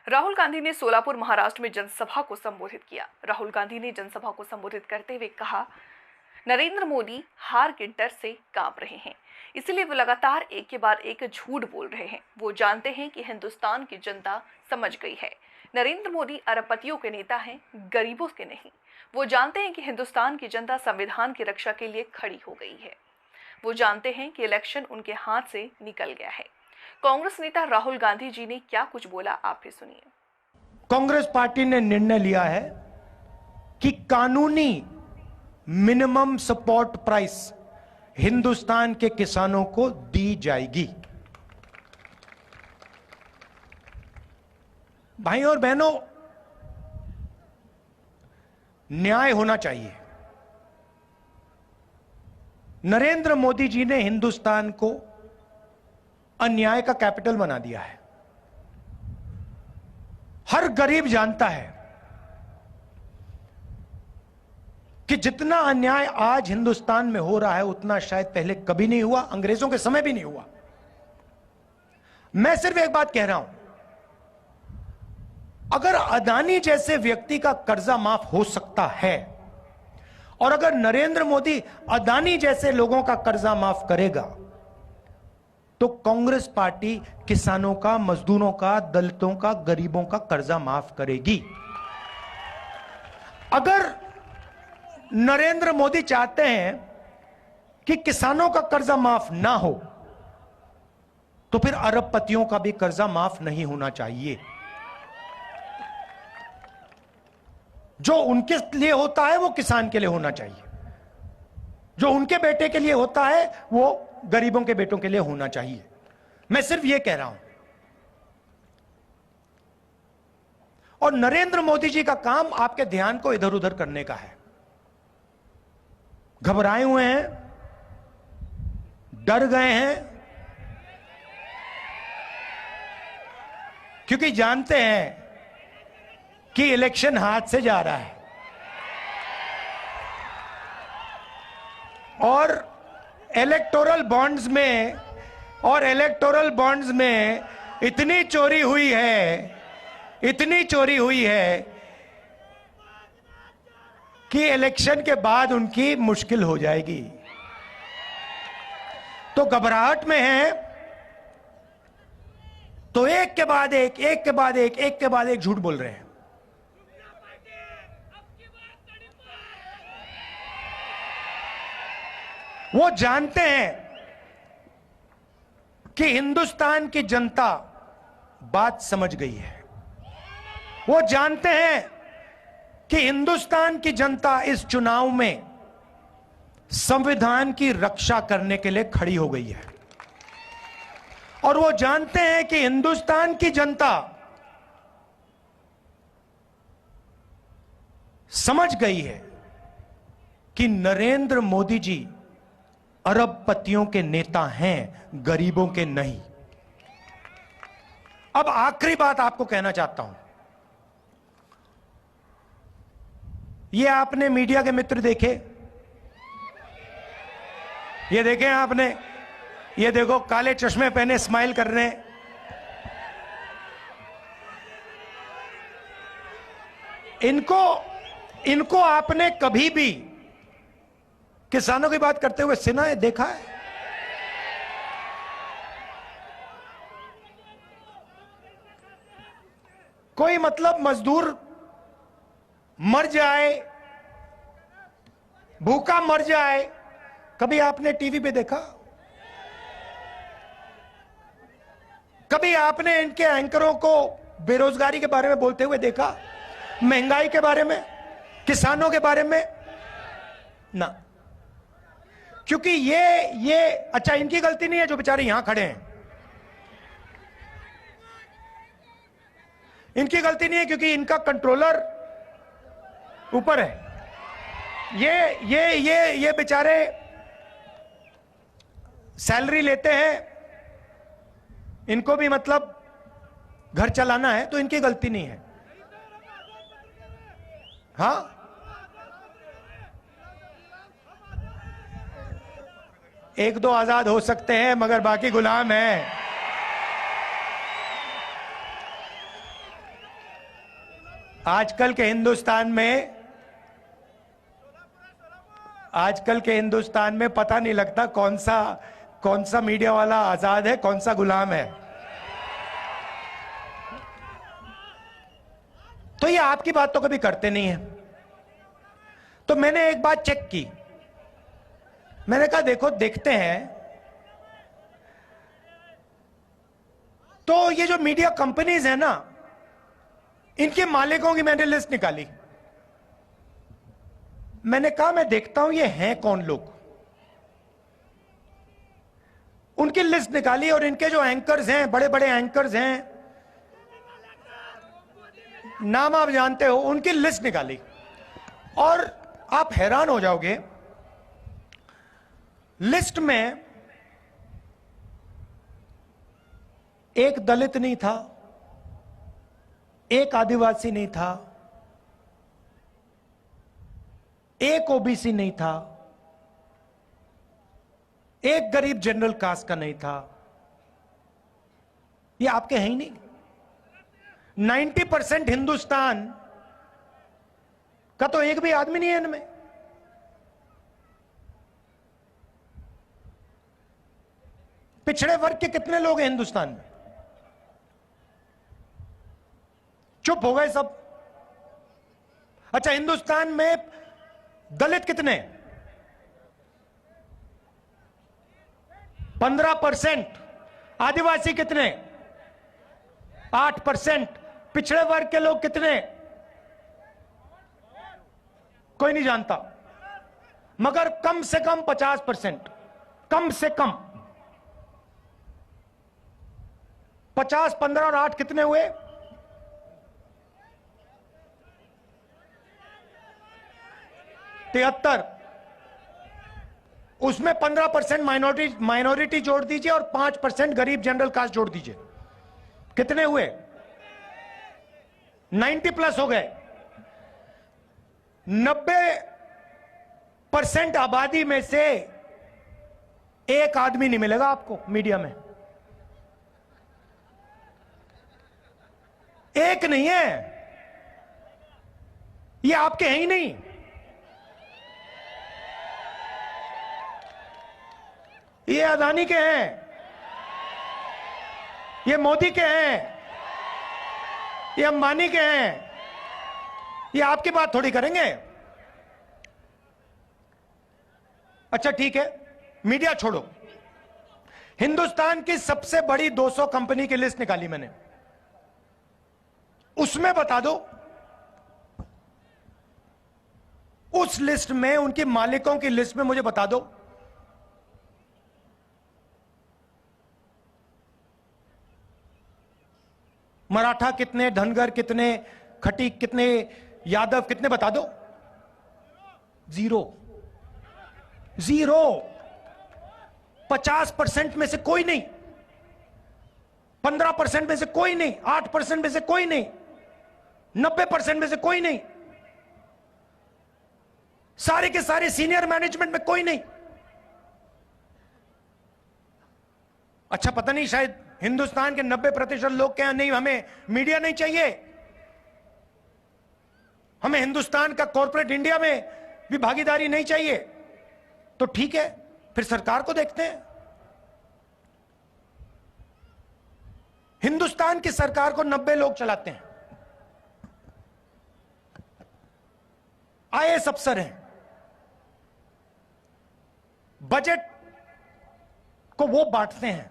राहुल गांधी ने सोलापुर महाराष्ट्र में जनसभा को संबोधित किया। राहुल गांधी ने जनसभा को संबोधित करते हुए कहा, नरेंद्र मोदी हार के डर से कांप रहे हैं, इसलिए वो लगातार एक के बाद एक झूठ बोल रहे हैं। वो जानते हैं कि हिंदुस्तान की जनता समझ गई है, नरेंद्र मोदी अरबपतियों के नेता हैं, गरीबों के नहीं। वो जानते हैं कि हिंदुस्तान की जनता संविधान की रक्षा के लिए खड़ी हो गई है। वो जानते हैं कि इलेक्शन उनके हाथ से निकल गया है। कांग्रेस नेता राहुल गांधी जी ने क्या कुछ बोला, आप भी सुनिए। कांग्रेस पार्टी ने निर्णय लिया है कि कानूनी मिनिमम सपोर्ट प्राइस हिंदुस्तान के किसानों को दी जाएगी। भाइयों और बहनों, न्याय होना चाहिए। नरेंद्र मोदी जी ने हिंदुस्तान को अन्याय का कैपिटल बना दिया है। हर गरीब जानता है कि जितना अन्याय आज हिंदुस्तान में हो रहा है उतना शायद पहले कभी नहीं हुआ, अंग्रेजों के समय भी नहीं हुआ। मैं सिर्फ एक बात कह रहा हूं, अगर अदानी जैसे व्यक्ति का कर्जा माफ हो सकता है और अगर नरेंद्र मोदी अदानी जैसे लोगों का कर्जा माफ करेगा तो कांग्रेस पार्टी किसानों का, मजदूरों का, दलितों का, गरीबों का कर्जा माफ करेगी। अगर नरेंद्र मोदी चाहते हैं कि किसानों का कर्जा माफ ना हो तो फिर अरबपतियों का भी कर्जा माफ नहीं होना चाहिए। जो उनके लिए होता है वो किसान के लिए होना चाहिए, जो उनके बेटे के लिए होता है वो गरीबों के बेटों के लिए होना चाहिए। मैं सिर्फ ये कह रहा हूं। और नरेंद्र मोदी जी का काम आपके ध्यान को इधर उधर करने का है। घबराए हुए हैं, डर गए हैं, क्योंकि जानते हैं कि इलेक्शन हाथ से जा रहा है और इलेक्टोरल बॉन्ड्स में इतनी चोरी हुई है कि इलेक्शन के बाद उनकी मुश्किल हो जाएगी। तो घबराहट में है तो एक के बाद एक झूठ बोल रहे हैं। वो जानते हैं कि हिंदुस्तान की जनता बात समझ गई है। वो जानते हैं कि हिंदुस्तान की जनता इस चुनाव में संविधान की रक्षा करने के लिए खड़ी हो गई है और वो जानते हैं कि हिंदुस्तान की जनता समझ गई है कि नरेंद्र मोदी जी अरबपतियों के नेता हैं, गरीबों के नहीं। अब आखिरी बात आपको कहना चाहता हूं। ये आपने मीडिया के मित्र देखे, ये देखे आपने, ये देखो काले चश्मे पहने स्माइल कर रहे हैं। इनको आपने कभी भी किसानों की बात करते हुए सुना है, देखा है? कोई मतलब मजदूर मर जाए, भूखा मर जाए, कभी आपने टीवी पे देखा? कभी आपने इनके एंकरों को बेरोजगारी के बारे में बोलते हुए देखा? महंगाई के बारे में, किसानों के बारे में? ना। क्योंकि ये अच्छा, इनकी गलती नहीं है जो बेचारे यहां खड़े हैं, इनकी गलती नहीं है क्योंकि इनका कंट्रोलर ऊपर है। ये बेचारे सैलरी लेते हैं, इनको भी मतलब घर चलाना है, तो इनकी गलती नहीं है। हाँ, एक दो आजाद हो सकते हैं मगर बाकी गुलाम हैं। आजकल के हिंदुस्तान में पता नहीं लगता कौन सा मीडिया वाला आजाद है, कौन सा गुलाम है। तो ये आपकी बात तो कभी करते नहीं है। तो मैंने एक बात चेक की, मैंने कहा देखो देखते हैं। तो ये जो मीडिया कंपनीज है ना, इनके मालिकों की मैंने लिस्ट निकाली। मैंने कहा मैं देखता हूं ये हैं कौन लोग। उनकी लिस्ट निकाली और इनके जो एंकर्स हैं, बड़े बड़े एंकर्स हैं, नाम आप जानते हो, उनकी लिस्ट निकाली। और आप हैरान हो जाओगे, लिस्ट में एक दलित नहीं था, एक आदिवासी नहीं था, एक ओबीसी नहीं था, एक गरीब जनरल कास्ट का नहीं था। ये आपके हैं ही नहीं। 90% हिंदुस्तान का तो एक भी आदमी नहीं है इनमें। पिछड़े वर्ग के कितने लोग हैं हिंदुस्तान में? चुप हो गए सब। अच्छा, हिंदुस्तान में दलित कितने? 15%। आदिवासी कितने? 8%। पिछड़े वर्ग के लोग कितने? कोई नहीं जानता। मगर कम से कम 50%, कम से कम 50, 15 और 8 कितने हुए? 73। उसमें 15% माइनॉरिटी जोड़ दीजिए और 5% गरीब जनरल कास्ट जोड़ दीजिए। कितने हुए? 90 प्लस हो गए। 90% आबादी में से एक आदमी नहीं मिलेगा आपको मीडिया में। एक नहीं है। ये आपके हैं ही नहीं। ये अदानी के हैं, ये मोदी के हैं, ये अंबानी के हैं। ये आपकी बात थोड़ी करेंगे। अच्छा ठीक है, मीडिया छोड़ो। हिंदुस्तान की सबसे बड़ी 200 कंपनी की लिस्ट निकाली मैंने। उसमें बता दो, उस लिस्ट में, उनके मालिकों की लिस्ट में मुझे बता दो मराठा कितने, धनगर कितने, खटीक कितने, यादव कितने, बता दो। जीरो। 50% में से कोई नहीं, 15% में से कोई नहीं, 8% में से कोई नहीं, 90% में से कोई नहीं, सारे के सारे सीनियर मैनेजमेंट में कोई नहीं। अच्छा, पता नहीं, शायद हिंदुस्तान के 90% लोग क्या, नहीं हमें मीडिया नहीं चाहिए, हमें हिंदुस्तान का कॉर्पोरेट इंडिया में भी भागीदारी नहीं चाहिए। तो ठीक है, फिर सरकार को देखते हैं। हिंदुस्तान की सरकार को 90 लोग चलाते हैं, आईएएस अफसर हैं, बजट को वो बांटते हैं,